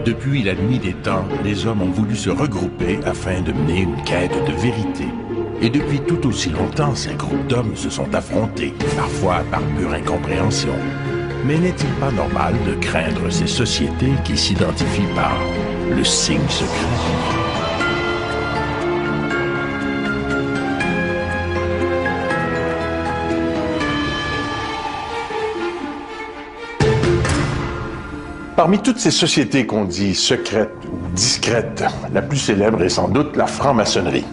Depuis la nuit des temps, les hommes ont voulu se regrouper afin de mener une quête de vérité. Et depuis tout aussi longtemps, ces groupes d'hommes se sont affrontés, parfois par pure incompréhension. Mais n'est-il pas normal de craindre ces sociétés qui s'identifient par le signe secret? Parmi toutes ces sociétés qu'on dit secrètes ou discrètes, la plus célèbre est sans doute la franc-maçonnerie.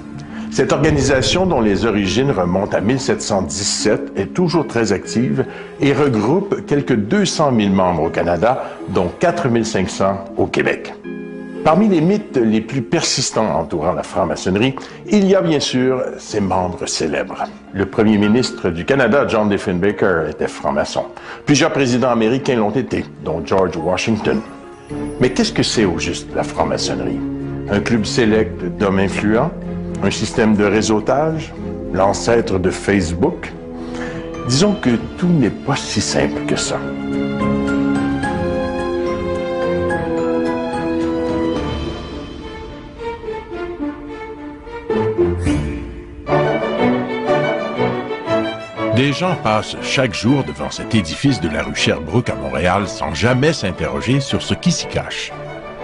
Cette organisation, dont les origines remontent à 1717, est toujours très active et regroupe quelques 200 000 membres au Canada, dont 4 500 au Québec. Parmi les mythes les plus persistants entourant la franc-maçonnerie, il y a bien sûr ses membres célèbres. Le premier ministre du Canada, John Diefenbaker, était franc-maçon. Plusieurs présidents américains l'ont été, dont George Washington. Mais qu'est-ce que c'est au juste la franc-maçonnerie? Un club sélect d'hommes influents? Un système de réseautage? L'ancêtre de Facebook? Disons que tout n'est pas si simple que ça. Des gens passent chaque jour devant cet édifice de la rue Sherbrooke à Montréal sans jamais s'interroger sur ce qui s'y cache.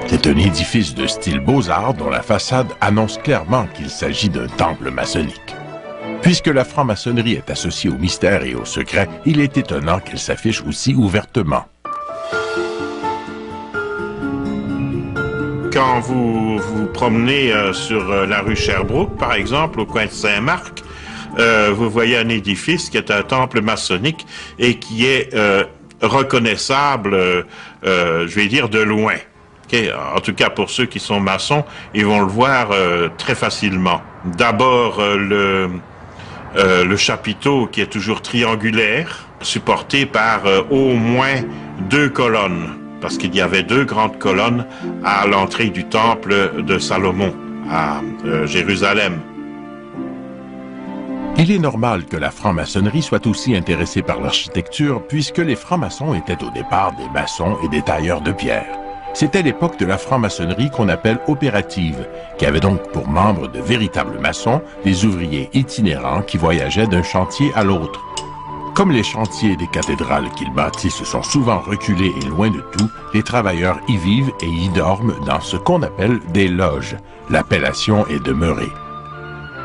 C'est un édifice de style Beaux-Arts dont la façade annonce clairement qu'il s'agit d'un temple maçonnique. Puisque la franc-maçonnerie est associée au mystère et au secret, il est étonnant qu'elle s'affiche aussi ouvertement. Quand vous vous promenez sur la rue Sherbrooke, par exemple, au coin de Saint-Marc, vous voyez un édifice qui est un temple maçonnique et qui est reconnaissable, je vais dire, de loin. Okay? En tout cas, pour ceux qui sont maçons, ils vont le voir très facilement. D'abord, le chapiteau qui est toujours triangulaire, supporté par au moins 2 colonnes, parce qu'il y avait 2 grandes colonnes à l'entrée du temple de Salomon, à Jérusalem. Il est normal que la franc-maçonnerie soit aussi intéressée par l'architecture, puisque les francs-maçons étaient au départ des maçons et des tailleurs de pierre. C'était l'époque de la franc-maçonnerie qu'on appelle opérative, qui avait donc pour membres de véritables maçons des ouvriers itinérants qui voyageaient d'un chantier à l'autre. Comme les chantiers des cathédrales qu'ils bâtissent sont souvent reculés et loin de tout, les travailleurs y vivent et y dorment dans ce qu'on appelle des loges. L'appellation est demeurée.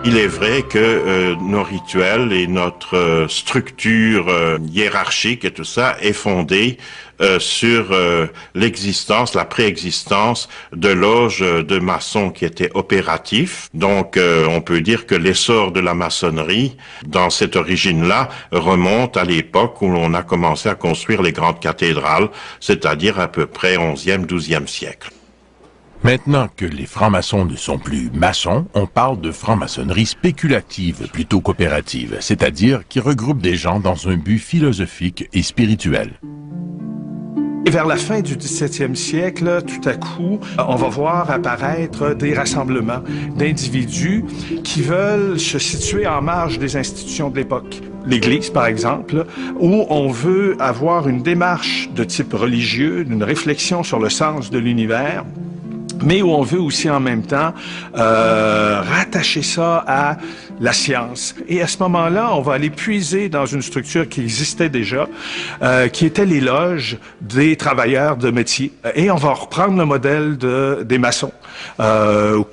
Il est vrai que nos rituels et notre structure hiérarchique et tout ça est fondée sur l'existence, la préexistence de loges de maçons qui étaient opératifs. Donc, on peut dire que l'essor de la maçonnerie, dans cette origine-là, remonte à l'époque où l'on a commencé à construire les grandes cathédrales, c'est-à-dire à peu près 11e, 12e siècle. Maintenant que les francs-maçons ne sont plus maçons, on parle de franc-maçonnerie spéculative plutôt qu'opérative, c'est-à-dire qui regroupe des gens dans un but philosophique et spirituel. Et vers la fin du 17e siècle, tout à coup, on va voir apparaître des rassemblements d'individus qui veulent se situer en marge des institutions de l'époque. L'Église, par exemple, où on veut avoir une démarche de type religieux, une réflexion sur le sens de l'univers, mais où on veut aussi en même temps rattacher ça à la science. Et à ce moment-là, on va aller puiser dans une structure qui existait déjà, qui était les loges des travailleurs de métier. Et on va reprendre le modèle des maçons,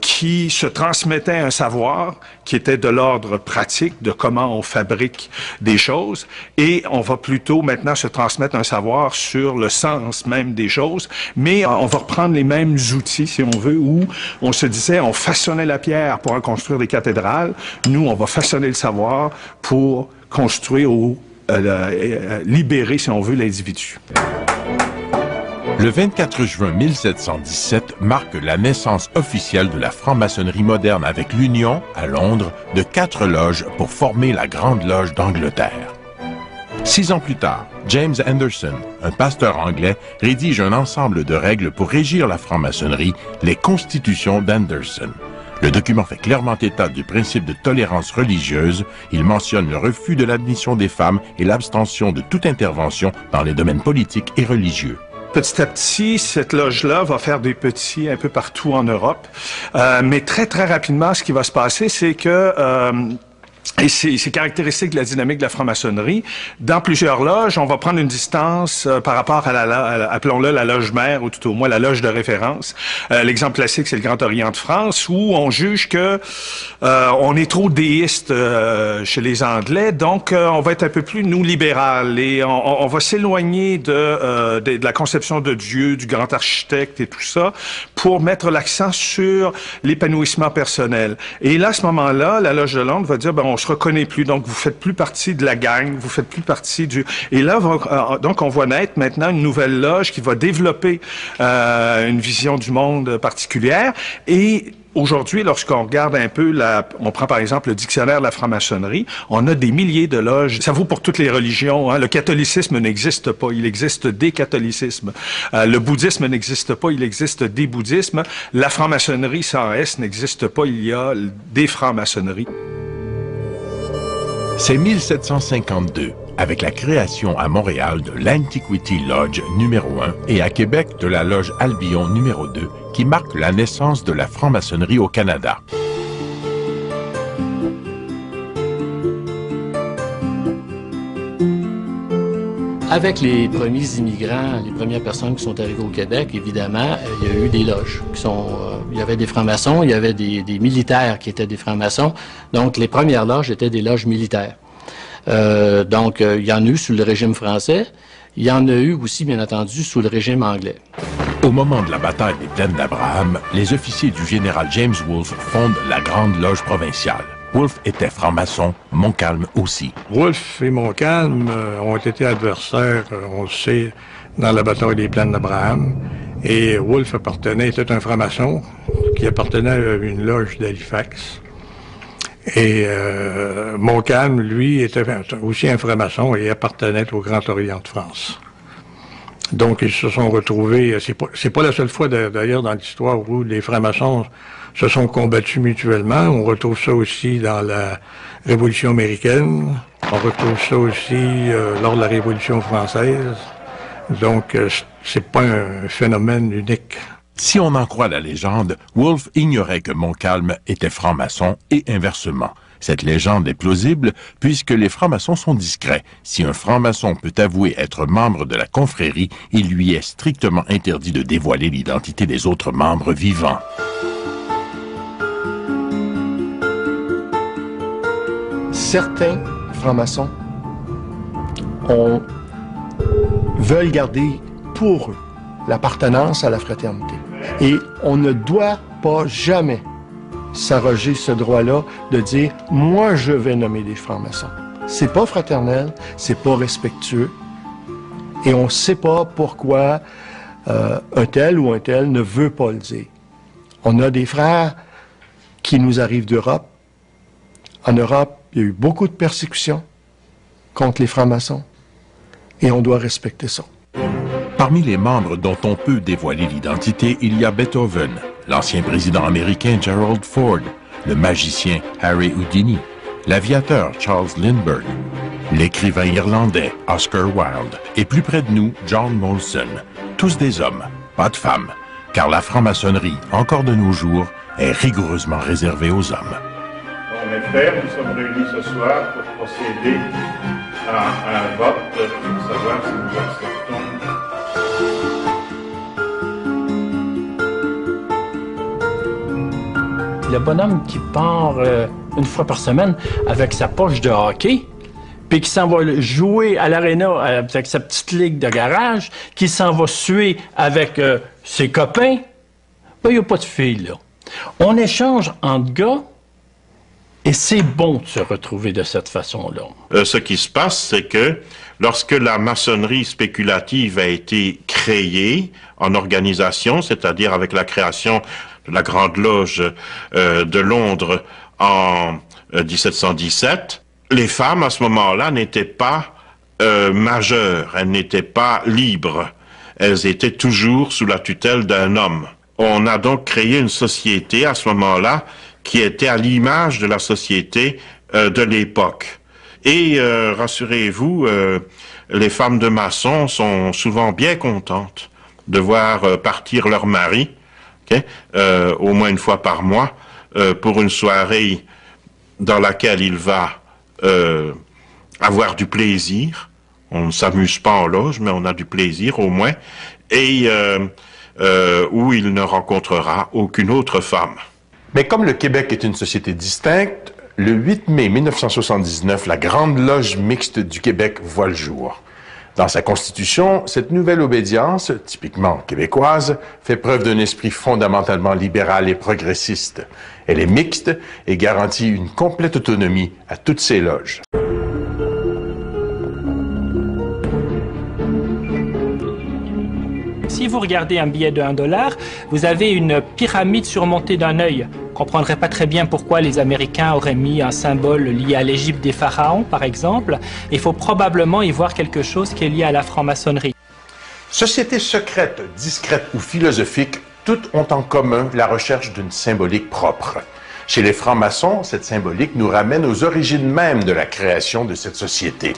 qui se transmettaient un savoir qui était de l'ordre pratique, de comment on fabrique des choses. Et on va plutôt maintenant se transmettre un savoir sur le sens même des choses, mais on va reprendre les mêmes outils, si on veut, où on se disait, on façonnait la pierre pour en construire des cathédrales. Nous, on va façonner le savoir pour construire ou libérer, si on veut, l'individu. Le 24 juin 1717 marque la naissance officielle de la franc-maçonnerie moderne avec l'union, à Londres, de 4 loges pour former la Grande Loge d'Angleterre. 6 ans plus tard, James Anderson, un pasteur anglais, rédige un ensemble de règles pour régir la franc-maçonnerie, les Constitutions d'Anderson. Le document fait clairement état du principe de tolérance religieuse. Il mentionne le refus de l'admission des femmes et l'abstention de toute intervention dans les domaines politiques et religieux. Petit à petit, cette loge-là va faire des petits un peu partout en Europe. Mais très, très rapidement, ce qui va se passer, c'est que... et c'est caractéristique de la dynamique de la franc-maçonnerie. Dans plusieurs loges, on va prendre une distance par rapport à appelons-le la loge mère, ou tout au moins la loge de référence. L'exemple classique, c'est le Grand Orient de France, où on juge que on est trop déiste chez les Anglais, donc on va être un peu plus, nous, libéral, et on va s'éloigner de la conception de Dieu, du grand architecte et tout ça, pour mettre l'accent sur l'épanouissement personnel. Et là, à ce moment-là, la loge de Londres va dire, ben, on se reconnaît plus, donc vous faites plus partie de la gang, vous faites plus partie du... Et là, donc on voit naître maintenant une nouvelle loge qui va développer une vision du monde particulière. Et aujourd'hui, lorsqu'on regarde un peu, on prend par exemple le dictionnaire de la franc-maçonnerie, on a des milliers de loges. Ça vaut pour toutes les religions. Hein. Le catholicisme n'existe pas, il existe des catholicismes. Le bouddhisme n'existe pas, il existe des bouddhismes. La franc-maçonnerie sans S n'existe pas, il y a des francs-maçonneries. C'est 1752, avec la création à Montréal de l'Antiquity Lodge numéro 1 et à Québec de la Loge Albion numéro 2, qui marque la naissance de la franc-maçonnerie au Canada. Avec les premiers immigrants, les premières personnes qui sont arrivées au Québec, évidemment, il y a eu des loges qui sont... il y avait des francs-maçons, il y avait des militaires qui étaient des francs-maçons. Donc, les premières loges étaient des loges militaires. Donc, il y en a eu sous le régime français. Il y en a eu aussi, bien entendu, sous le régime anglais. Au moment de la bataille des Plaines d'Abraham, les officiers du général James Wolfe fondent la Grande Loge provinciale. Wolfe était franc-maçon, Montcalm aussi. Wolfe et Montcalm ont été adversaires, on le sait, dans la bataille des Plaines d'Abraham. Et Wolfe était un franc-maçon qui appartenait à une loge d'Halifax. Et Montcalm, lui, était aussi un franc-maçon et appartenait au Grand Orient de France. Donc, ils se sont retrouvés... C'est pas la seule fois, d'ailleurs, dans l'histoire où les francs-maçons se sont combattus mutuellement. On retrouve ça aussi dans la Révolution américaine. On retrouve ça aussi lors de la Révolution française. Donc, c'est pas un phénomène unique. Si on en croit la légende, Wolfe ignorait que Montcalm était franc-maçon et inversement. Cette légende est plausible puisque les francs-maçons sont discrets. Si un franc-maçon peut avouer être membre de la confrérie, il lui est strictement interdit de dévoiler l'identité des autres membres vivants. Certains francs-maçons veulent garder pour eux l'appartenance à la fraternité. Et on ne doit pas jamais s'arroger ce droit-là de dire « moi, je vais nommer des francs-maçons ». C'est pas fraternel, c'est pas respectueux, et on ne sait pas pourquoi un tel ou un tel ne veut pas le dire. On a des frères qui nous arrivent d'Europe. En Europe, il y a eu beaucoup de persécutions contre les francs-maçons, et on doit respecter ça. Parmi les membres dont on peut dévoiler l'identité, il y a Beethoven, l'ancien président américain Gerald Ford, le magicien Harry Houdini, l'aviateur Charles Lindbergh, l'écrivain irlandais Oscar Wilde et plus près de nous, John Molson. Tous des hommes, pas de femmes, car la franc-maçonnerie, encore de nos jours, est rigoureusement réservée aux hommes. Mes frères, nous sommes réunis ce soir pour procéder à un vote pour savoir si nous acceptons. Le bonhomme qui part une fois par semaine avec sa poche de hockey, puis qui s'en va jouer à l'aréna avec sa petite ligue de garage, qui s'en va suer avec ses copains, ben, il n'y a pas de filles, là. On échange entre gars, et c'est bon de se retrouver de cette façon-là. Ce qui se passe, c'est que lorsque la maçonnerie spéculative a été créée en organisation, c'est-à-dire avec la création de la Grande Loge de Londres en 1717, les femmes à ce moment-là n'étaient pas majeures, elles n'étaient pas libres, elles étaient toujours sous la tutelle d'un homme. On a donc créé une société à ce moment-là qui était à l'image de la société de l'époque. Et rassurez-vous, les femmes de maçons sont souvent bien contentes de voir partir leur mari, au moins une fois par mois, pour une soirée dans laquelle il va avoir du plaisir. On ne s'amuse pas en loge, mais on a du plaisir au moins, et où il ne rencontrera aucune autre femme. Mais comme le Québec est une société distincte, le 8 mai 1979, la Grande Loge mixte du Québec voit le jour. Dans sa constitution, cette nouvelle obédience, typiquement québécoise, fait preuve d'un esprit fondamentalement libéral et progressiste. Elle est mixte et garantit une complète autonomie à toutes ses loges. Si vous regardez un billet de 1 $, vous avez une pyramide surmontée d'un œil. On ne comprendrait pas très bien pourquoi les Américains auraient mis un symbole lié à l'Égypte des pharaons, par exemple. Il faut probablement y voir quelque chose qui est lié à la franc-maçonnerie. Sociétés secrètes, discrètes ou philosophiques, toutes ont en commun la recherche d'une symbolique propre. Chez les francs-maçons, cette symbolique nous ramène aux origines mêmes de la création de cette société.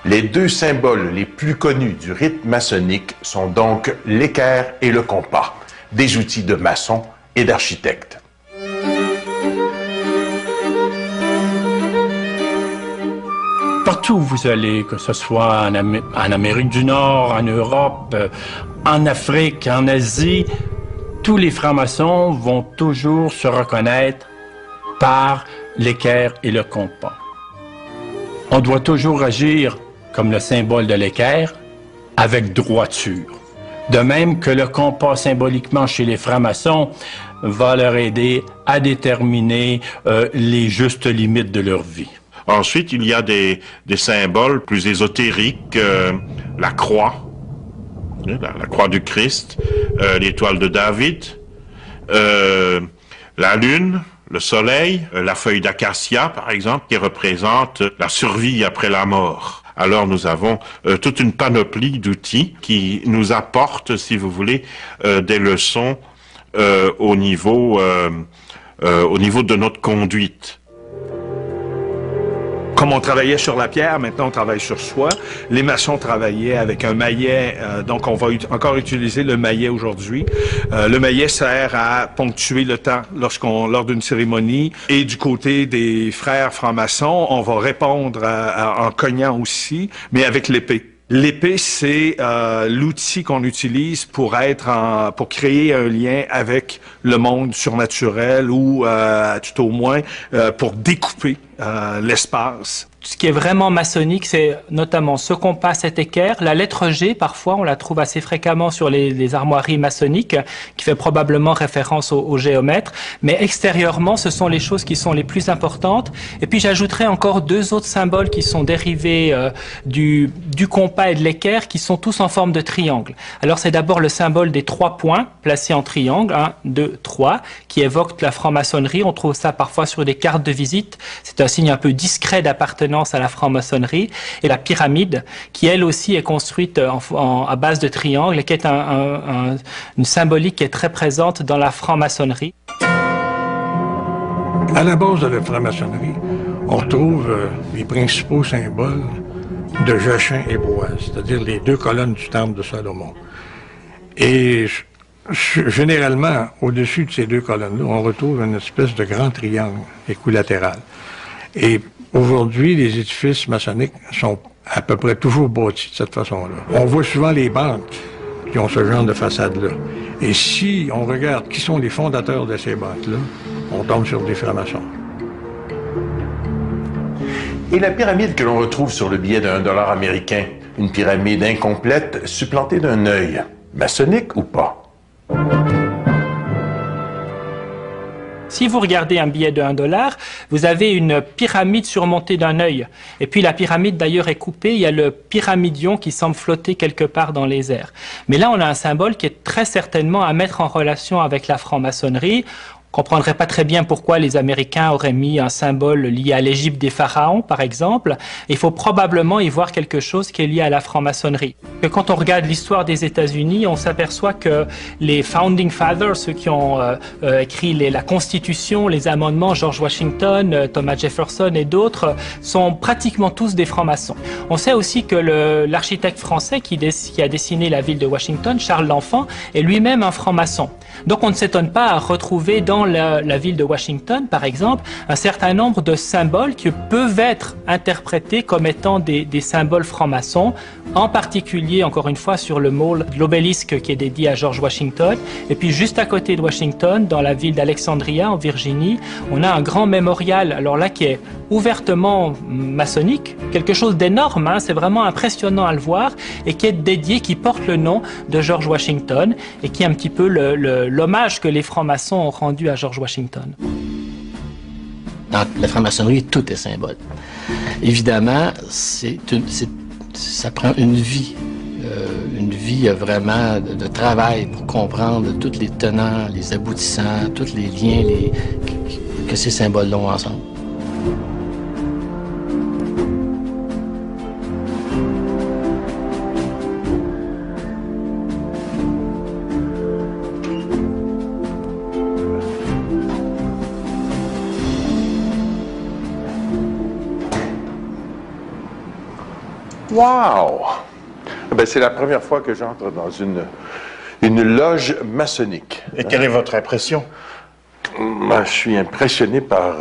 Les deux symboles les plus connus du rite maçonnique sont donc l'équerre et le compas, des outils de maçons et d'architectes. Partout où vous allez, que ce soit en Amérique du Nord, en Europe, en Afrique, en Asie, tous les francs-maçons vont toujours se reconnaître par l'équerre et le compas. On doit toujours agir comme le symbole de l'équerre, avec droiture. De même que le compas symboliquement chez les francs-maçons va leur aider à déterminer les justes limites de leur vie. Ensuite, il y a des symboles plus ésotériques, la croix, la croix du Christ, l'étoile de David, la lune, le soleil, la feuille d'acacia, par exemple, qui représente la survie après la mort. Alors nous avons toute une panoplie d'outils qui nous apportent, si vous voulez, des leçons au niveau de notre conduite. Comme on travaillait sur la pierre, maintenant on travaille sur soi. Les maçons travaillaient avec un maillet, donc on va encore utiliser le maillet aujourd'hui. Le maillet sert à ponctuer le temps lors d'une cérémonie. Et du côté des frères francs-maçons, on va répondre en cognant aussi, mais avec l'épée. L'épée, c'est l'outil qu'on utilise pour créer un lien avec le monde surnaturel ou tout au moins pour découper l'espace. Ce qui est vraiment maçonnique, c'est notamment ce compas, cet équerre. La lettre G, parfois, on la trouve assez fréquemment sur les armoiries maçonniques, qui fait probablement référence au géomètre. Mais extérieurement, ce sont les choses qui sont les plus importantes. Et puis, j'ajouterais encore deux autres symboles qui sont dérivés du compas et de l'équerre, qui sont tous en forme de triangle. Alors, c'est d'abord le symbole des 3 points placés en triangle, 1, 2, 3, qui évoque la franc-maçonnerie. On trouve ça parfois sur des cartes de visite. C'est un signe un peu discret d'appartenance à la franc-maçonnerie, et la pyramide, qui elle aussi est construite à base de triangles et qui est une symbolique qui est très présente dans la franc-maçonnerie. À la base de la franc-maçonnerie, on retrouve les principaux symboles de Jachin et Boaz, c'est-à-dire les 2 colonnes du temple de Salomon. Et généralement, au-dessus de ces 2 colonnes-là, on retrouve une espèce de grand triangle équilatéral. Et aujourd'hui, les édifices maçonniques sont à peu près toujours bâtis de cette façon-là. On voit souvent les banques qui ont ce genre de façade-là. Et si on regarde qui sont les fondateurs de ces banques-là, on tombe sur des francs-maçons. Et la pyramide que l'on retrouve sur le billet de 1 $ américain, une pyramide incomplète supplantée d'un œil, maçonnique ou pas? Si vous regardez un billet de 1 $, vous avez une pyramide surmontée d'un œil. Et puis la pyramide d'ailleurs est coupée, il y a le pyramidion qui semble flotter quelque part dans les airs. Mais là, on a un symbole qui est très certainement à mettre en relation avec la franc-maçonnerie. comprendrait pas très bien pourquoi les Américains auraient mis un symbole lié à l'Égypte des pharaons, par exemple. Il faut probablement y voir quelque chose qui est lié à la franc-maçonnerie. Que quand on regarde l'histoire des États-Unis, on s'aperçoit que les Founding Fathers, ceux qui ont écrit la Constitution, les amendements, George Washington, Thomas Jefferson et d'autres, sont pratiquement tous des francs-maçons. On sait aussi que l'architecte français qui a dessiné la ville de Washington, Charles l'Enfant, est lui-même un franc-maçon. Donc on ne s'étonne pas à retrouver dans la ville de Washington, par exemple, un certain nombre de symboles qui peuvent être interprétés comme étant des symboles francs-maçons, en particulier, encore une fois, sur le mall de l'obélisque qui est dédié à George Washington. Et puis juste à côté de Washington, dans la ville d'Alexandria, en Virginie, on a un grand mémorial, alors là, qui est ouvertement maçonnique, quelque chose d'énorme, hein, c'est vraiment impressionnant à le voir, et qui est dédié, qui porte le nom de George Washington, et qui est un petit peu l'hommage que les francs-maçons ont rendu à George Washington. Dans la franc-maçonnerie, tout est symbole. Évidemment, ça prend une vie vraiment de travail pour comprendre tous les tenants, les aboutissants, tous les liens que ces symboles-là ont ensemble. Wow! Ben, c'est la première fois que j'entre dans une loge maçonnique. Et quelle est votre impression? Moi, je suis impressionné par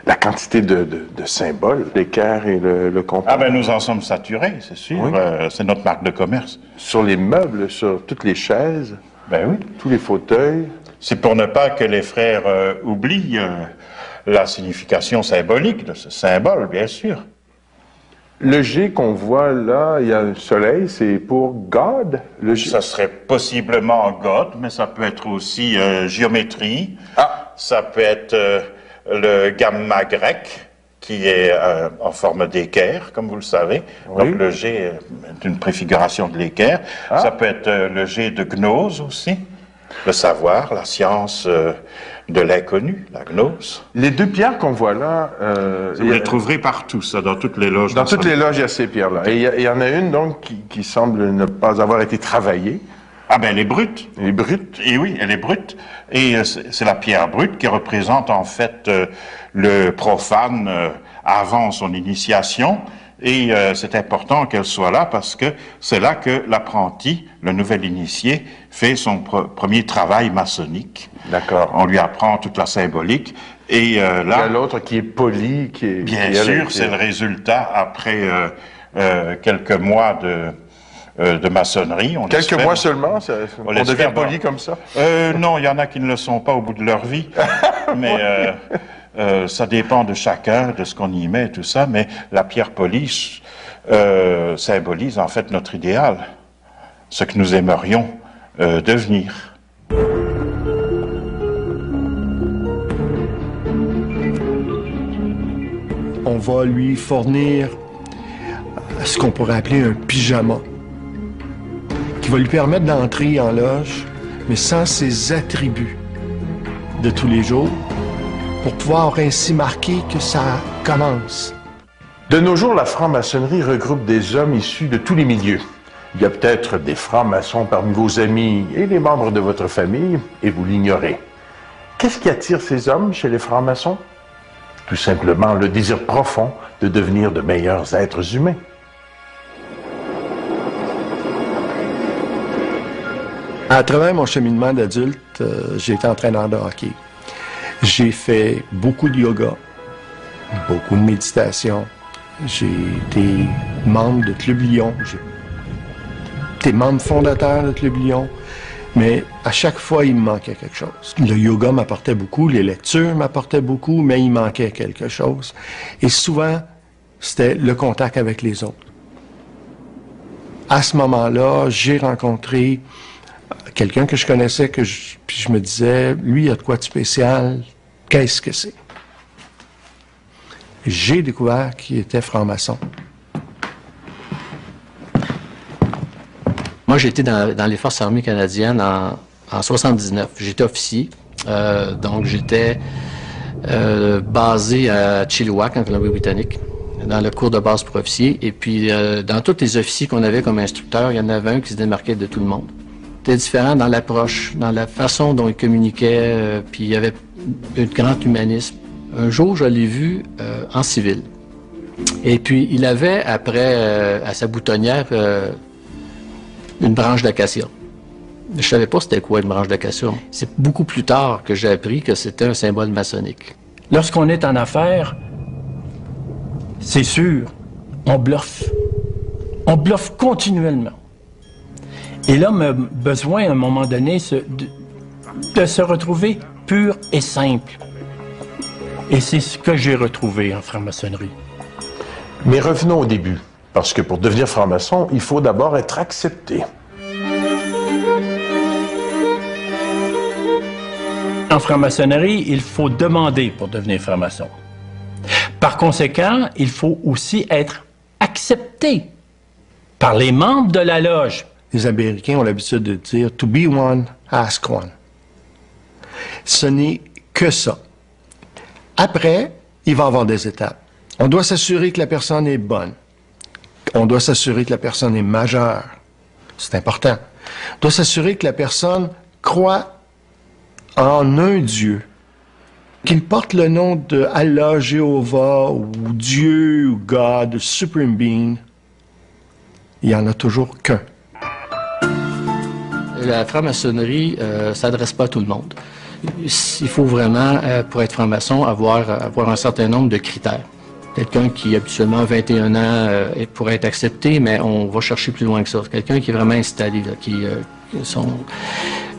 la quantité de symboles, l'équerre et le compas. Ah ben nous en sommes saturés, c'est sûr. Oui. C'est notre marque de commerce. Sur les meubles, sur toutes les chaises, Ben oui. tous les fauteuils. C'est pour ne pas que les frères oublient la signification symbolique de ce symbole, bien sûr. Le G qu'on voit là, il y a un soleil, c'est pour God. Le G. Ça serait possiblement God, mais ça peut être aussi géométrie. Ah. Ça peut être le gamma grec, qui est en forme d'équerre, comme vous le savez. Oui. Donc le G est une préfiguration de l'équerre. Ah. Ça peut être le G de gnose aussi, le savoir, la science de l'inconnu, la gnose. Les deux pierres qu'on voit là... Vous les trouverez partout, ça, dans toutes les loges. Dans toutes les loges, il y a ces pierres-là. Et il y en a une, donc, qui semble ne pas avoir été travaillée. Ah ben, elle est brute. Elle est brute. Et oui, elle est brute. Et c'est la pierre brute qui représente en fait le profane avant son initiation. Et c'est important qu'elle soit là parce que c'est là que l'apprenti, le nouvel initié, fait son premier travail maçonnique. D'accord. On lui apprend toute la symbolique. Et là... Il y a l'autre qui est poli, qui est... Bien sûr, c'est le résultat après quelques mois de maçonnerie. Quelques mois seulement, on devient poli comme ça? Non, il y en a qui ne le sont pas au bout de leur vie, mais ça dépend de chacun, de ce qu'on y met, tout ça, mais la pierre polie symbolise en fait notre idéal, ce que nous aimerions devenir. On va lui fournir ce qu'on pourrait appeler un pyjama, qui va lui permettre d'entrer en loge, mais sans ses attributs de tous les jours, pour pouvoir ainsi marquer que ça commence. De nos jours, la franc-maçonnerie regroupe des hommes issus de tous les milieux. Il y a peut-être des francs-maçons parmi vos amis et les membres de votre famille, et vous l'ignorez. Qu'est-ce qui attire ces hommes chez les francs-maçons? Tout simplement le désir profond de devenir de meilleurs êtres humains. À travers mon cheminement d'adulte, j'ai été entraîneur de hockey. J'ai fait beaucoup de yoga, beaucoup de méditation. J'ai été membre de Club Lion. J'ai été membre fondateur de Club Lion. Mais à chaque fois, il me manquait quelque chose. Le yoga m'apportait beaucoup, les lectures m'apportaient beaucoup, mais il manquait quelque chose. Et souvent, c'était le contact avec les autres. À ce moment-là, j'ai rencontré quelqu'un que je connaissais, puis je me disais, lui, il a de quoi de spécial, qu'est-ce que c'est? J'ai découvert qu'il était franc-maçon. Moi, j'ai été dans les Forces armées canadiennes en 79. J'étais officier. Donc, j'étais basé à Chilliwack, en Colombie-Britannique, dans le cours de base pour officiers. Et puis, dans tous les officiers qu'on avait comme instructeurs, il y en avait un qui se démarquait de tout le monde. C'était différent dans l'approche, dans la façon dont il communiquait, puis il y avait un grand humanisme. Un jour, je l'ai vu en civil. Et puis, il avait, après, à sa boutonnière, une branche d'acacia. Je savais pas c'était quoi une branche d'acacia. C'est beaucoup plus tard que j'ai appris que c'était un symbole maçonnique. Lorsqu'on est en affaires, c'est sûr, on bluffe. On bluffe continuellement. Et l'homme a besoin, à un moment donné, de se retrouver pur et simple. Et c'est ce que j'ai retrouvé en franc-maçonnerie. Mais revenons au début, parce que pour devenir franc-maçon, il faut d'abord être accepté. En franc-maçonnerie, il faut demander pour devenir franc-maçon. Par conséquent, il faut aussi être accepté par les membres de la loge. Les Américains ont l'habitude de dire « to be one, ask one ». Ce n'est que ça. Après, il va y avoir des étapes. On doit s'assurer que la personne est bonne. On doit s'assurer que la personne est majeure. C'est important. On doit s'assurer que la personne croit en un Dieu, qu'il porte le nom de Allah, Jéhovah, ou Dieu, ou God, Supreme Being. Il n'y en a toujours qu'un. La franc-maçonnerie ne s'adresse pas à tout le monde. Il faut vraiment, pour être franc-maçon, avoir un certain nombre de critères. Quelqu'un qui habituellement a 21 ans pourrait être accepté, mais on va chercher plus loin que ça. Quelqu'un qui est vraiment installé, là,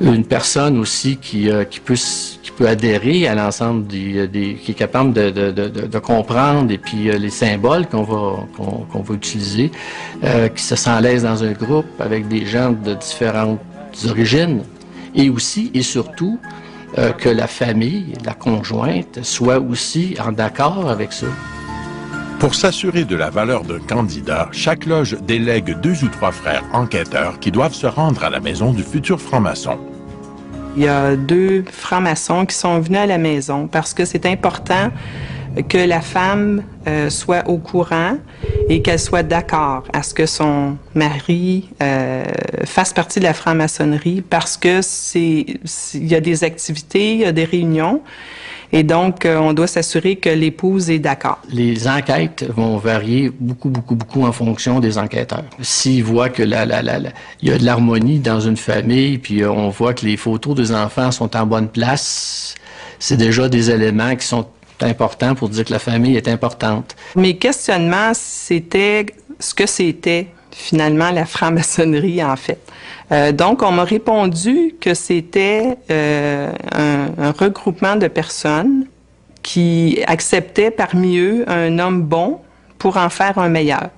une personne aussi qui peut adhérer à l'ensemble qui est capable de comprendre et puis les symboles qu'on va utiliser, qui se sent à l'aise dans un groupe avec des gens de différentes origines, et aussi et surtout que la famille, la conjointe, soit aussi en accord avec ça. Pour s'assurer de la valeur d'un candidat, chaque loge délègue 2 ou 3 frères enquêteurs qui doivent se rendre à la maison du futur franc-maçon. Il y a 2 francs-maçons qui sont venus à la maison parce que c'est important que la femme soit au courant et qu'elle soit d'accord à ce que son mari fasse partie de la franc-maçonnerie parce que il y a des activités, il y a des réunions. Et donc, on doit s'assurer que l'épouse est d'accord. Les enquêtes vont varier beaucoup en fonction des enquêteurs. S'ils voient que il y a de l'harmonie dans une famille, puis on voit que les photos des enfants sont en bonne place, c'est déjà des éléments qui sont importants pour dire que la famille est importante. Mes questionnements, c'était ce que c'était finalement la franc-maçonnerie, en fait. Donc, on m'a répondu que c'était un regroupement de personnes qui acceptaient parmi eux un homme bon pour en faire un meilleur.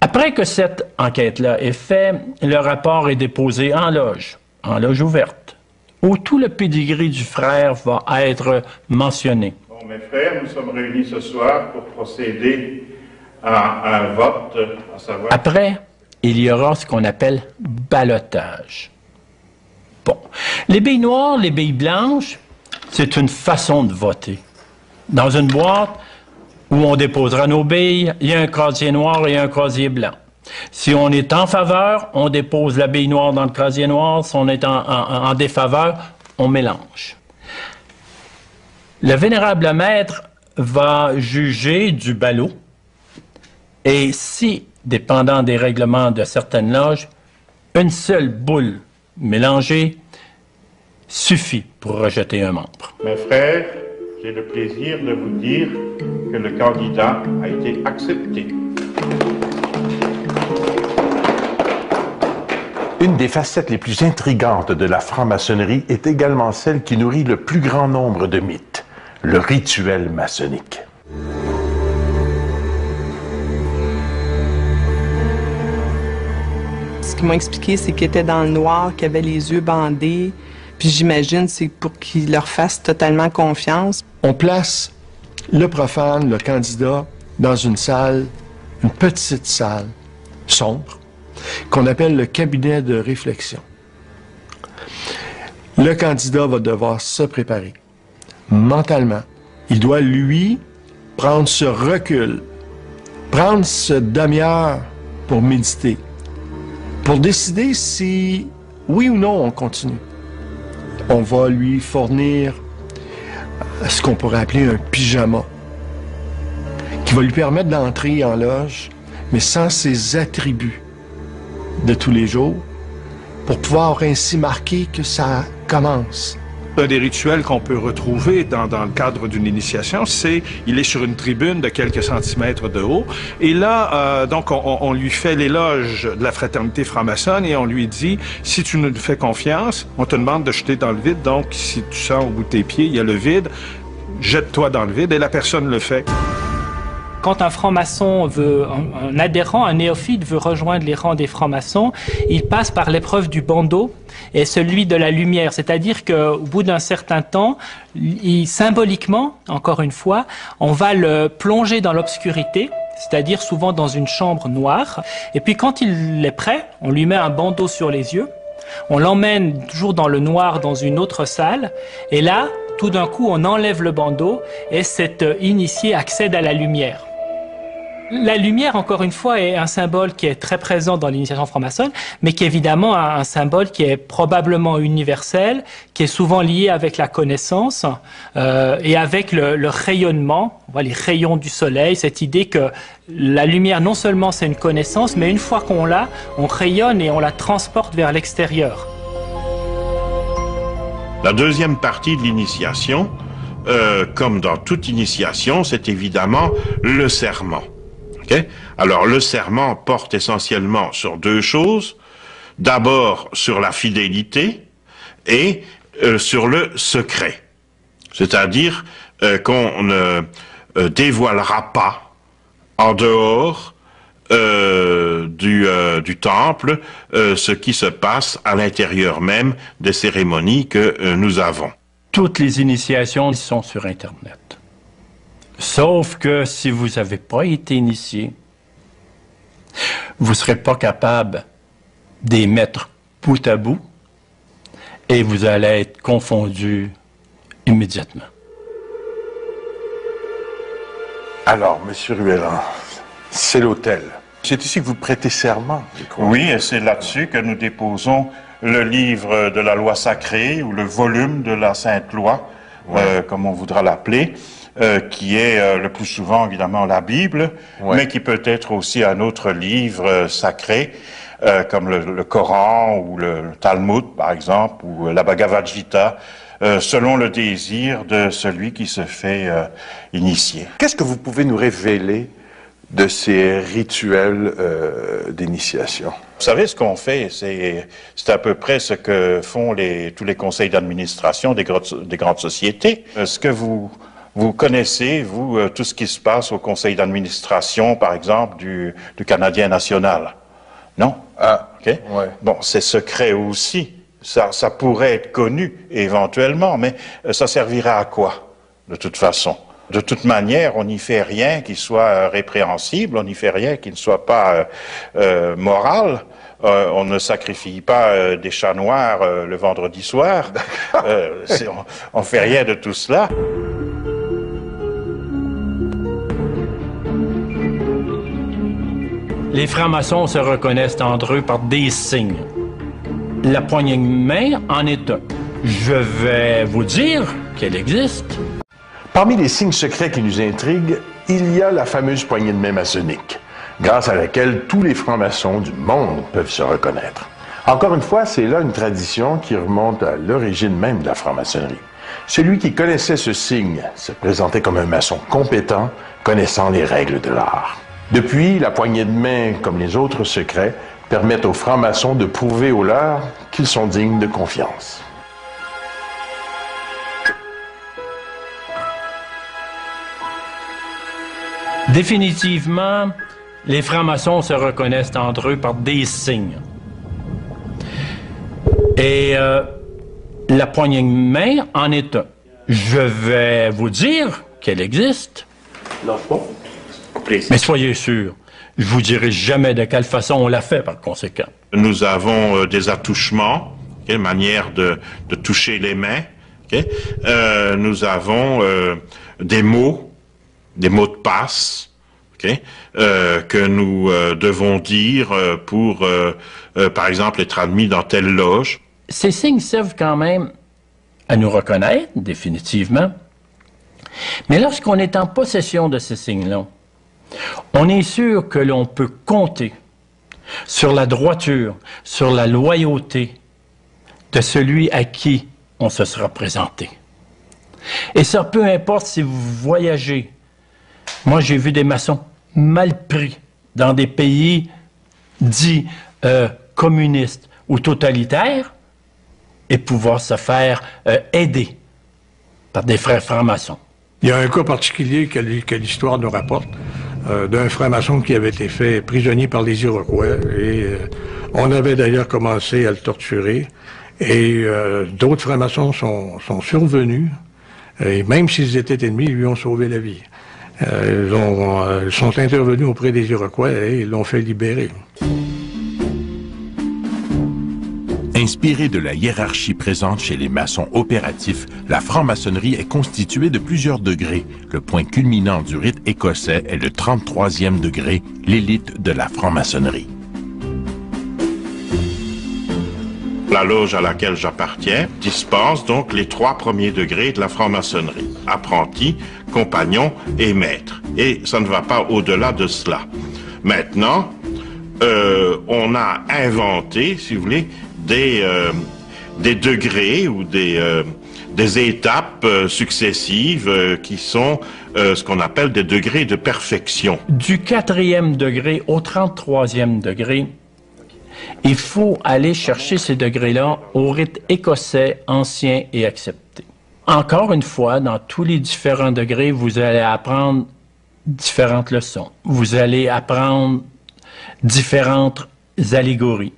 Après que cette enquête-là est faite, le rapport est déposé en loge ouverte, où tout le pédigré du frère va être mentionné. Bon, mes frères, nous sommes réunis ce soir pour procéder à un vote, à savoir... Après, il y aura ce qu'on appelle ballottage. Bon. Les billes noires, les billes blanches, c'est une façon de voter. Dans une boîte où on déposera nos billes, il y a un casier noir et un casier blanc. Si on est en faveur, on dépose la bille noire dans le casier noir. Si on est en défaveur, on mélange. Le vénérable maître va juger du ballot. Et si, dépendant des règlements de certaines loges, une seule boule mélangée suffit pour rejeter un membre. Mes frères, j'ai le plaisir de vous dire que le candidat a été accepté. Une des facettes les plus intrigantes de la franc-maçonnerie est également celle qui nourrit le plus grand nombre de mythes, le rituel maçonnique. Ce qu'ils m'ont expliqué, c'est qu'ils étaient dans le noir, qu'ils avaient les yeux bandés. Puis j'imagine c'est pour qu'ils leur fassent totalement confiance. On place le profane, le candidat, dans une salle, une petite salle sombre, qu'on appelle le cabinet de réflexion. Le candidat va devoir se préparer mentalement. Il doit, lui, prendre ce recul, prendre ce demi-heure pour méditer, pour décider si, oui ou non, on continue. On va lui fournir ce qu'on pourrait appeler un pyjama, qui va lui permettre d'entrer en loge, mais sans ses attributs de tous les jours, pour pouvoir ainsi marquer que ça commence. Un des rituels qu'on peut retrouver dans le cadre d'une initiation, c'est il est sur une tribune de quelques centimètres de haut, et là, donc, on lui fait l'éloge de la fraternité franc-maçonne et on lui dit, si tu nous fais confiance, on te demande de jeter dans le vide, donc si tu sens au bout de tes pieds, il y a le vide, jette-toi dans le vide, et la personne le fait. Quand un franc-maçon veut, un adhérent, un néophyte veut rejoindre les rangs des francs-maçons, il passe par l'épreuve du bandeau et celui de la lumière. C'est-à-dire qu'au bout d'un certain temps, symboliquement, encore une fois, on va le plonger dans l'obscurité, c'est-à-dire souvent dans une chambre noire. Et puis quand il est prêt, on lui met un bandeau sur les yeux, on l'emmène toujours dans le noir dans une autre salle, et là, tout d'un coup, on enlève le bandeau et cet initié accède à la lumière. La lumière, encore une fois, est un symbole qui est très présent dans l'initiation franc-maçonne, mais qui est évidemment un symbole qui est probablement universel, qui est souvent lié avec la connaissance et avec le rayonnement, on voit les rayons du soleil, cette idée que la lumière, non seulement c'est une connaissance, mais une fois qu'on l'a, on rayonne et on la transporte vers l'extérieur. La deuxième partie de l'initiation, comme dans toute initiation, c'est évidemment le serment. Okay? Alors le serment porte essentiellement sur deux choses. D'abord sur la fidélité et sur le secret. C'est-à-dire qu'on ne dévoilera pas en dehors du temple ce qui se passe à l'intérieur même des cérémonies que nous avons. Toutes les initiations sont sur Internet. Sauf que si vous n'avez pas été initié, vous ne serez pas capable de les mettre bout à bout et vous allez être confondu immédiatement. Alors, M. Ruellan, c'est l'autel. C'est ici que vous prêtez serment, je crois. Oui, et c'est là-dessus que nous déposons le livre de la loi sacrée ou le volume de la Sainte Loi, comme on voudra l'appeler, qui est le plus souvent évidemment la Bible, mais qui peut être aussi un autre livre sacré, comme le Coran ou le Talmud par exemple, ou la Bhagavad Gita, selon le désir de celui qui se fait initier. Qu'est-ce que vous pouvez nous révéler de ces rituels d'initiation? Vous savez, ce qu'on fait, c'est à peu près ce que font tous les conseils d'administration des grandes sociétés. Ce que vous connaissez, vous, tout ce qui se passe au conseil d'administration, par exemple, du Canadien national? Non? Ah, OK. Ouais. Bon, c'est secret aussi. Ça pourrait être connu, éventuellement, mais ça servira à quoi, de toute façon? De toute manière, on n'y fait rien qui soit répréhensible, on n'y fait rien qui ne soit pas moral. On ne sacrifie pas des chats noirs le vendredi soir. On fait rien de tout cela. Les francs-maçons se reconnaissent entre eux par des signes. La poignée de main en est un. Je vais vous dire qu'elle existe. Parmi les signes secrets qui nous intriguent, il y a la fameuse poignée de main maçonnique, grâce à laquelle tous les francs-maçons du monde peuvent se reconnaître. Encore une fois, c'est là une tradition qui remonte à l'origine même de la franc-maçonnerie. Celui qui connaissait ce signe se présentait comme un maçon compétent, connaissant les règles de l'art. Depuis, la poignée de main, comme les autres secrets, permettent aux francs-maçons de prouver aux leurs qu'ils sont dignes de confiance. Définitivement, les francs-maçons se reconnaissent entre eux par des signes. Et la poignée de main en est un. Je vais vous dire qu'elle existe. Non, pas. Mais soyez sûr, je vous dirai jamais de quelle façon on l'a fait par conséquent. Nous avons des attouchements manière de toucher les mains. Nous avons des mots de passe que nous devons dire pour, par exemple, être admis dans telle loge. Ces signes servent quand même à nous reconnaître, définitivement. Mais lorsqu'on est en possession de ces signes-là, on est sûr que l'on peut compter sur la droiture, sur la loyauté de celui à qui on se sera présenté. Et ça, peu importe si vous voyagez. Moi, j'ai vu des maçons mal pris dans des pays dits communistes ou totalitaires et pouvoir se faire aider par des frères francs-maçons. Il y a un cas particulier que l'histoire nous rapporte d'un franc-maçon qui avait été fait prisonnier par les Iroquois et on avait d'ailleurs commencé à le torturer et d'autres francs-maçons sont survenus et même s'ils étaient ennemis, ils lui ont sauvé la vie. Ils sont intervenus auprès des Iroquois et ils l'ont fait libérer. Inspirée de la hiérarchie présente chez les maçons opératifs, la franc-maçonnerie est constituée de plusieurs degrés. Le point culminant du rite écossais est le 33e degré, l'élite de la franc-maçonnerie. La loge à laquelle j'appartiens dispense donc les 3 premiers degrés de la franc-maçonnerie. Apprenti, compagnon et maître. Et ça ne va pas au-delà de cela. Maintenant, on a inventé, si vous voulez, des degrés ou des étapes successives qui sont ce qu'on appelle des degrés de perfection. Du 4e degré au 33e degré, il faut aller chercher ces degrés-là au rite écossais ancien et accepté. Encore une fois, dans tous les différents degrés, vous allez apprendre différentes leçons. Vous allez apprendre différentes allégories.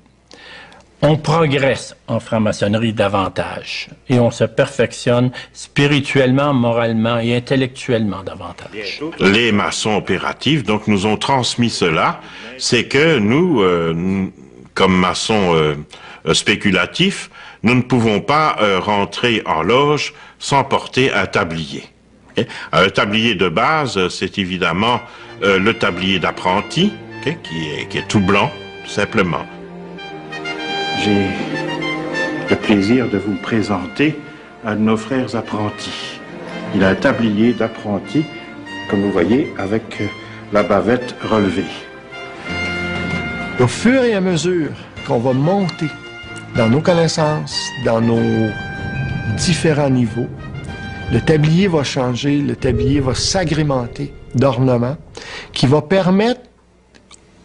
On progresse en franc-maçonnerie davantage et on se perfectionne spirituellement, moralement et intellectuellement davantage. Les maçons opératifs donc nous ont transmis cela, c'est que nous, comme maçons spéculatifs, nous ne pouvons pas rentrer en loge sans porter un tablier. Un tablier de base, c'est évidemment le tablier d'apprenti, qui est tout blanc, tout simplement. J'ai le plaisir de vous présenter un de nos frères apprentis. Il a un tablier d'apprenti, comme vous voyez, avec la bavette relevée. Au fur et à mesure qu'on va monter dans nos connaissances, dans nos différents niveaux, le tablier va changer, le tablier va s'agrémenter d'ornements qui va permettre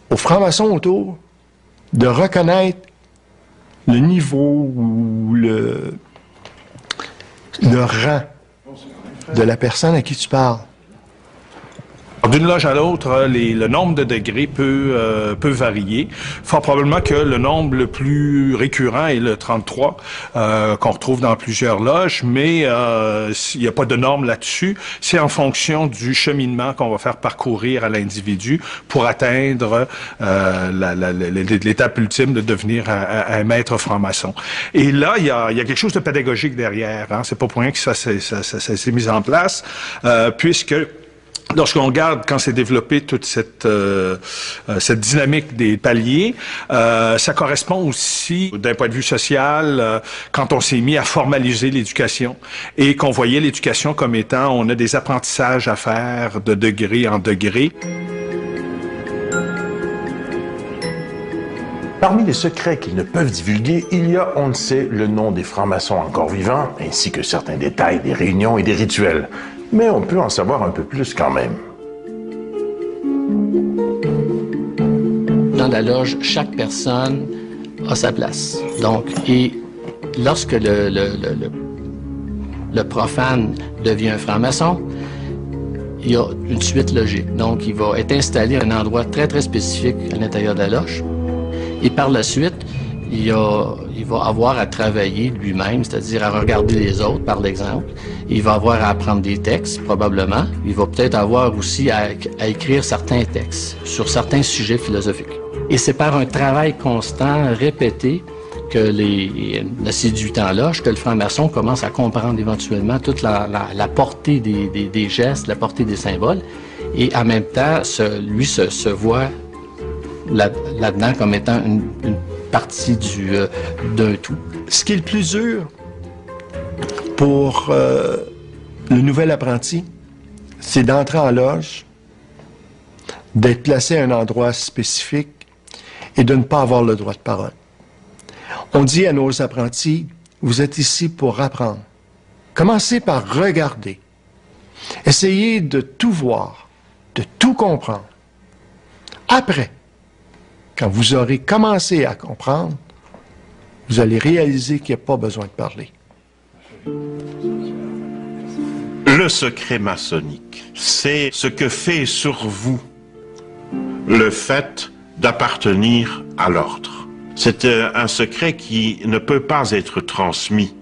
aux francs-maçons autour de reconnaître le niveau ou le rang de la personne à qui tu parles. D'une loge à l'autre, le nombre de degrés peut varier. Fort probablement que le nombre le plus récurrent est le 33, qu'on retrouve dans plusieurs loges, mais il n'y a pas de norme là-dessus. C'est en fonction du cheminement qu'on va faire parcourir à l'individu pour atteindre l'étape ultime de devenir un maître franc-maçon. Et là, il y a quelque chose de pédagogique derrière. Hein. C'est pas pour rien que ça s'est mis en place, puisque lorsqu'on regarde quand s'est développée toute cette dynamique des paliers, ça correspond aussi, d'un point de vue social, quand on s'est mis à formaliser l'éducation et qu'on voyait l'éducation comme étant, on a des apprentissages à faire de degré en degré. Parmi les secrets qu'ils ne peuvent divulguer, il y a, on ne sait, le nom des francs-maçons encore vivants, ainsi que certains détails des réunions et des rituels. Mais on peut en savoir un peu plus quand même. Dans la loge, chaque personne a sa place. Donc, et lorsque le profane devient un franc-maçon, il y a une suite logique. Donc, il va être installé à un endroit très, très spécifique à l'intérieur de la loge. Et par la suite, il va avoir à travailler lui-même, c'est-à-dire à regarder les autres, par l'exemple. Il va avoir à apprendre des textes, probablement. Il va peut-être avoir aussi à écrire certains textes sur certains sujets philosophiques. Et c'est par un travail constant, répété, avec l'assiduité en loge que le franc-maçon commence à comprendre éventuellement toute la portée des gestes, la portée des symboles, et en même temps, lui se voit là-dedans comme étant une partie d'un tout. Ce qui est le plus dur pour le nouvel apprenti, c'est d'entrer en loge, d'être placé à un endroit spécifique et de ne pas avoir le droit de parole. On dit à nos apprentis, vous êtes ici pour apprendre. Commencez par regarder. Essayez de tout voir, de tout comprendre. Après, quand vous aurez commencé à comprendre, vous allez réaliser qu'il n'y a pas besoin de parler. Le secret maçonnique, c'est ce que fait sur vous le fait d'appartenir à l'ordre. C'est un secret qui ne peut pas être transmis.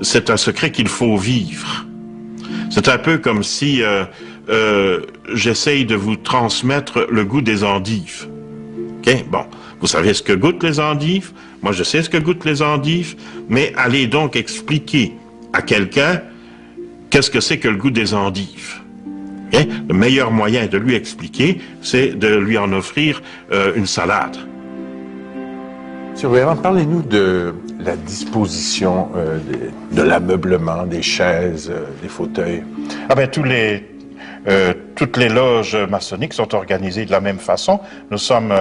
C'est un secret qu'il faut vivre. C'est un peu comme si j'essaye de vous transmettre le goût des endives. Okay? Bon, vous savez ce que goûtent les endives, moi je sais ce que goûtent les endives, mais allez donc expliquer à quelqu'un qu'est-ce que c'est que le goût des endives. Okay? Le meilleur moyen de lui expliquer, c'est de lui en offrir une salade. Surveillant, parlez-nous de la disposition de l'ameublement, des chaises, des fauteuils. Ah ben, toutes les loges maçonniques sont organisées de la même façon. Nous sommes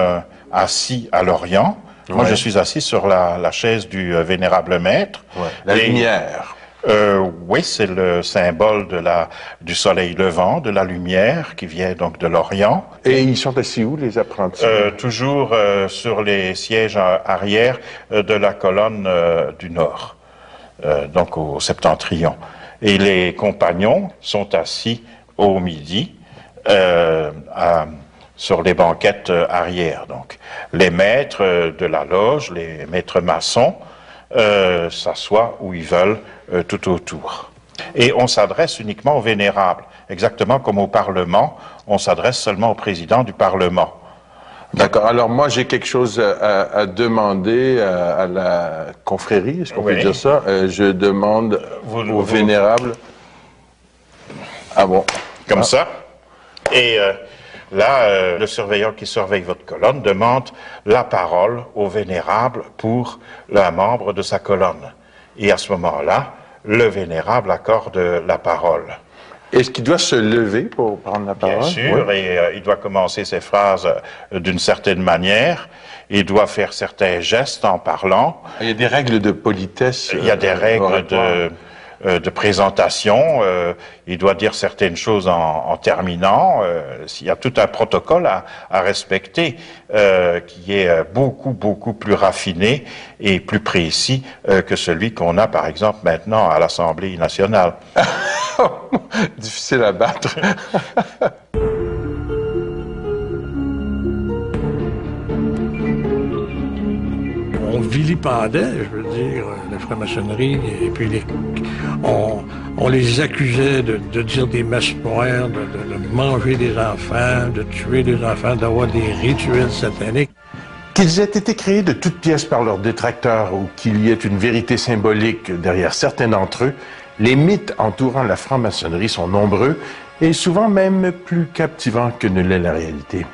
assis à l'Orient. Ouais. Moi, je suis assis sur la chaise du vénérable maître. Ouais. La lumière. Oui, c'est le symbole du soleil levant, de la lumière qui vient donc de l'Orient. Et ils sont assis où, les apprentis? Toujours sur les sièges arrière de la colonne du Nord, donc au septentrion. Et les compagnons sont assis au midi sur les banquettes arrière. Donc, les maîtres de la loge, les maîtres maçons, s'assoient où ils veulent tout autour. Et on s'adresse uniquement aux vénérables, exactement comme au Parlement, on s'adresse seulement au président du Parlement. D'accord. Alors moi, j'ai quelque chose à demander à la confrérie, est-ce qu'on peut dire ça? Je demande aux vénérables... Ah bon? Comme ça. Et là, le surveillant qui surveille votre colonne demande la parole au vénérable pour un membre de sa colonne. Et à ce moment-là, le vénérable accorde la parole. Est-ce qu'il doit se lever pour prendre la parole? Bien sûr, oui. Et il doit commencer ses phrases d'une certaine manière. Il doit faire certains gestes en parlant. Il y a des règles de politesse. Il y a des règles de présentation. Il doit dire certaines choses en terminant. Il y a tout un protocole à respecter qui est beaucoup plus raffiné et plus précis que celui qu'on a, par exemple, maintenant à l'Assemblée nationale. Difficile à battre. On vilipendait, je veux dire, la franc-maçonnerie, et puis on les accusait de dire des messes noires, de manger des enfants, de tuer des enfants, d'avoir des rituels sataniques. Qu'ils aient été créés de toutes pièces par leurs détracteurs ou qu'il y ait une vérité symbolique derrière certains d'entre eux, les mythes entourant la franc-maçonnerie sont nombreux et souvent même plus captivants que ne l'est la réalité.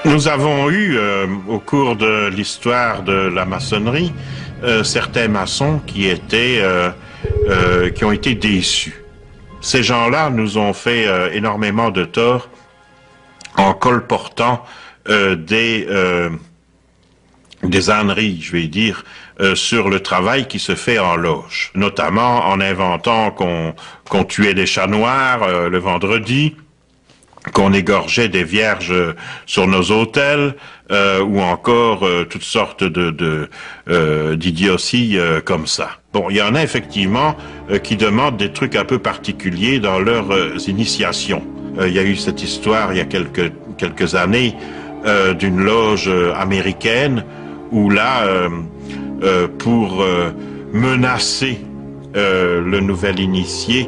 Nous avons eu, au cours de l'histoire de la maçonnerie, certains maçons qui ont été déçus. Ces gens-là nous ont fait énormément de tort en colportant des âneries, je vais dire, sur le travail qui se fait en loge, notamment en inventant qu'on tuait des chats noirs le vendredi, qu'on égorgeait des vierges sur nos autels, ou encore toutes sortes d'idioties comme ça. Bon, il y en a effectivement qui demandent des trucs un peu particuliers dans leurs initiations. Il y a eu cette histoire il y a quelques années d'une loge américaine où là, pour menacer le nouvel initié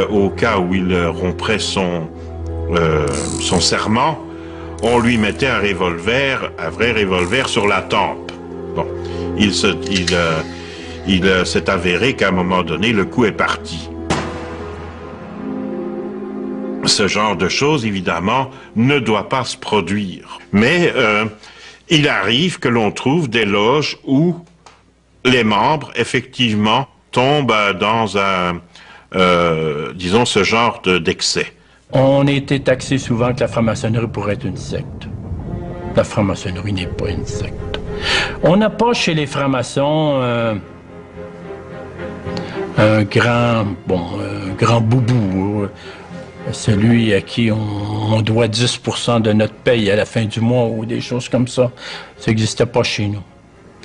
au cas où il romprait son serment, on lui mettait un vrai revolver sur la tempe. Bon. il s'est avéré qu'à un moment donné, le coup est parti. Ce genre de choses, évidemment, ne doit pas se produire. Mais il arrive que l'on trouve des loges où les membres, effectivement, tombent dans un, disons, ce genre d'excès. On a été taxé souvent que la franc-maçonnerie pourrait être une secte. La franc-maçonnerie n'est pas une secte. On n'a pas chez les francs-maçons un grand boubou, celui à qui on doit 10% de notre paye à la fin du mois ou des choses comme ça. Ça n'existait pas chez nous.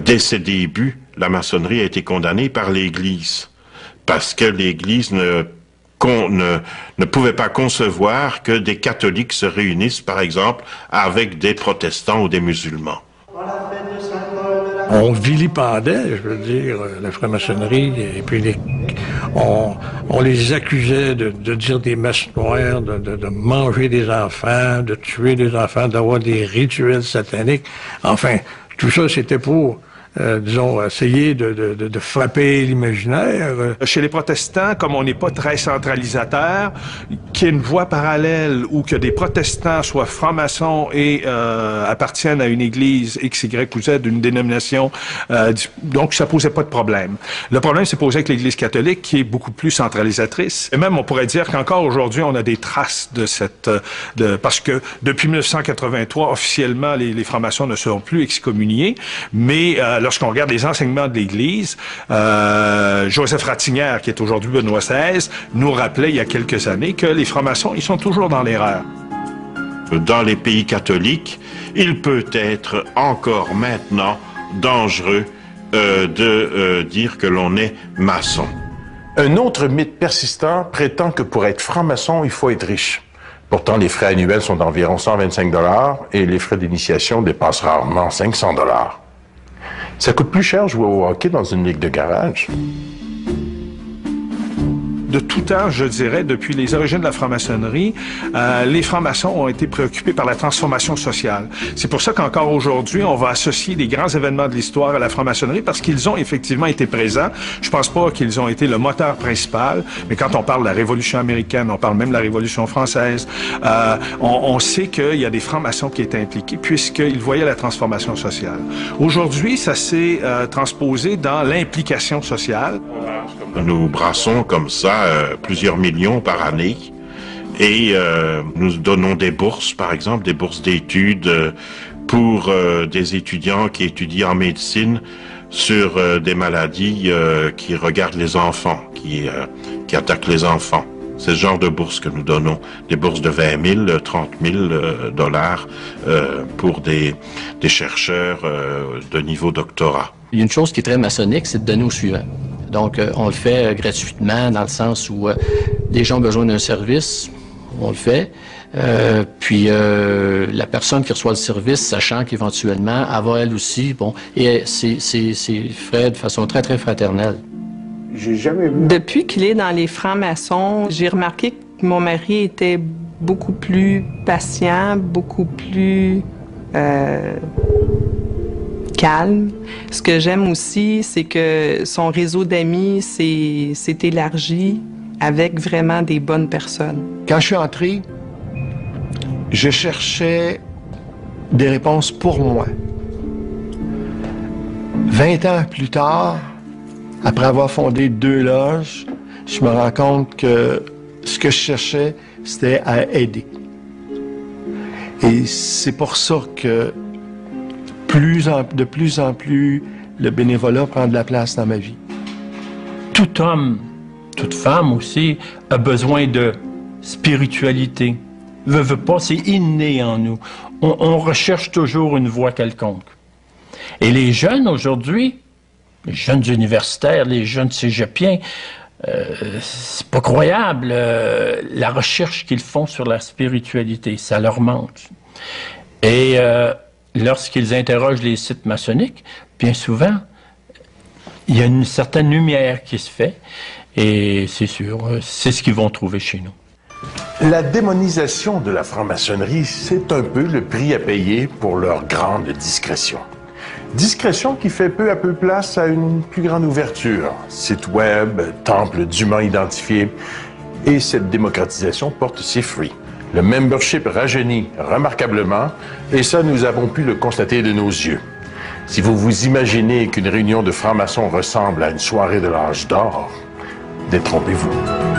Dès ses débuts, la maçonnerie a été condamnée par l'Église, parce que l'Église ne pouvait pas concevoir que des catholiques se réunissent, par exemple, avec des protestants ou des musulmans. On vilipendait, je veux dire, la franc-maçonnerie, et puis on les accusait de dire des messes noires, de manger des enfants, de tuer des enfants, d'avoir des rituels sataniques. Enfin, tout ça, c'était pour... disons, essayer de frapper l'imaginaire. Chez les protestants, comme on n'est pas très centralisateur, qu'il y ait une voie parallèle où que des protestants soient francs-maçons et appartiennent à une église X, Y ou Z, d'une dénomination, donc ça posait pas de problème. Le problème s'est posé avec l'église catholique, qui est beaucoup plus centralisatrice. Et même, on pourrait dire qu'encore aujourd'hui, on a des traces de parce que depuis 1983, officiellement, les francs-maçons ne seront plus excommuniés, mais lorsqu'on regarde les enseignements de l'Église, Joseph Ratzinger, qui est aujourd'hui Benoît XVI, nous rappelait il y a quelques années que les francs-maçons, ils sont toujours dans l'erreur. Dans les pays catholiques, il peut être encore maintenant dangereux de dire que l'on est maçon. Un autre mythe persistant prétend que pour être franc-maçon, il faut être riche. Pourtant, les frais annuels sont d'environ 125 $ et les frais d'initiation dépassent rarement 500 $. Ça coûte plus cher jouer au hockey dans une ligue de garage. De tout temps, je dirais, depuis les origines de la franc-maçonnerie, les francs-maçons ont été préoccupés par la transformation sociale. C'est pour ça qu'encore aujourd'hui, on va associer les grands événements de l'histoire à la franc-maçonnerie parce qu'ils ont effectivement été présents. Je pense pas qu'ils ont été le moteur principal, mais quand on parle de la Révolution américaine, on parle même de la Révolution française, on sait qu'il y a des francs-maçons qui étaient impliqués puisqu'ils voyaient la transformation sociale. Aujourd'hui, ça s'est transposé dans l'implication sociale. Nous brassons comme ça plusieurs millions par année et nous donnons des bourses, par exemple, des bourses d'études pour des étudiants qui étudient en médecine sur des maladies qui regardent les enfants, qui attaquent les enfants. C'est ce genre de bourses que nous donnons, des bourses de 20 000, 30 000 dollars pour des chercheurs de niveau doctorat. Il y a une chose qui est très maçonnique, c'est de donner au suivant. Donc, on le fait gratuitement dans le sens où les gens ont besoin d'un service, on le fait. Puis, la personne qui reçoit le service, sachant qu'éventuellement, elle va elle aussi, et c'est fait de façon très, très fraternelle. J'ai jamais vu. Depuis qu'il est dans les francs-maçons, j'ai remarqué que mon mari était beaucoup plus patient, beaucoup plus calme. Ce que j'aime aussi, c'est que son réseau d'amis s'est élargi avec vraiment des bonnes personnes. Quand je suis entré, je cherchais des réponses pour moi. 20 ans plus tard, après avoir fondé 2 loges, je me rends compte que ce que je cherchais, c'était à aider. Et c'est pour ça que de plus en plus, le bénévolat prend de la place dans ma vie. Tout homme, toute femme aussi, a besoin de spiritualité. Veut pas, c'est inné en nous. On recherche toujours une voie quelconque. Et les jeunes aujourd'hui, les jeunes universitaires, les jeunes cégepiens, c'est pas croyable la recherche qu'ils font sur la spiritualité. Ça leur manque. Et lorsqu'ils interrogent les sites maçonniques, bien souvent, il y a une certaine lumière qui se fait. Et c'est sûr, c'est ce qu'ils vont trouver chez nous. La démonisation de la franc-maçonnerie, c'est un peu le prix à payer pour leur grande discrétion. Discrétion qui fait peu à peu place à une plus grande ouverture. Site web, temple dûment identifié. Et cette démocratisation porte ses fruits. Le membership rajeunit remarquablement, et ça, nous avons pu le constater de nos yeux. Si vous vous imaginez qu'une réunion de francs-maçons ressemble à une soirée de l'âge d'or, détrompez-vous.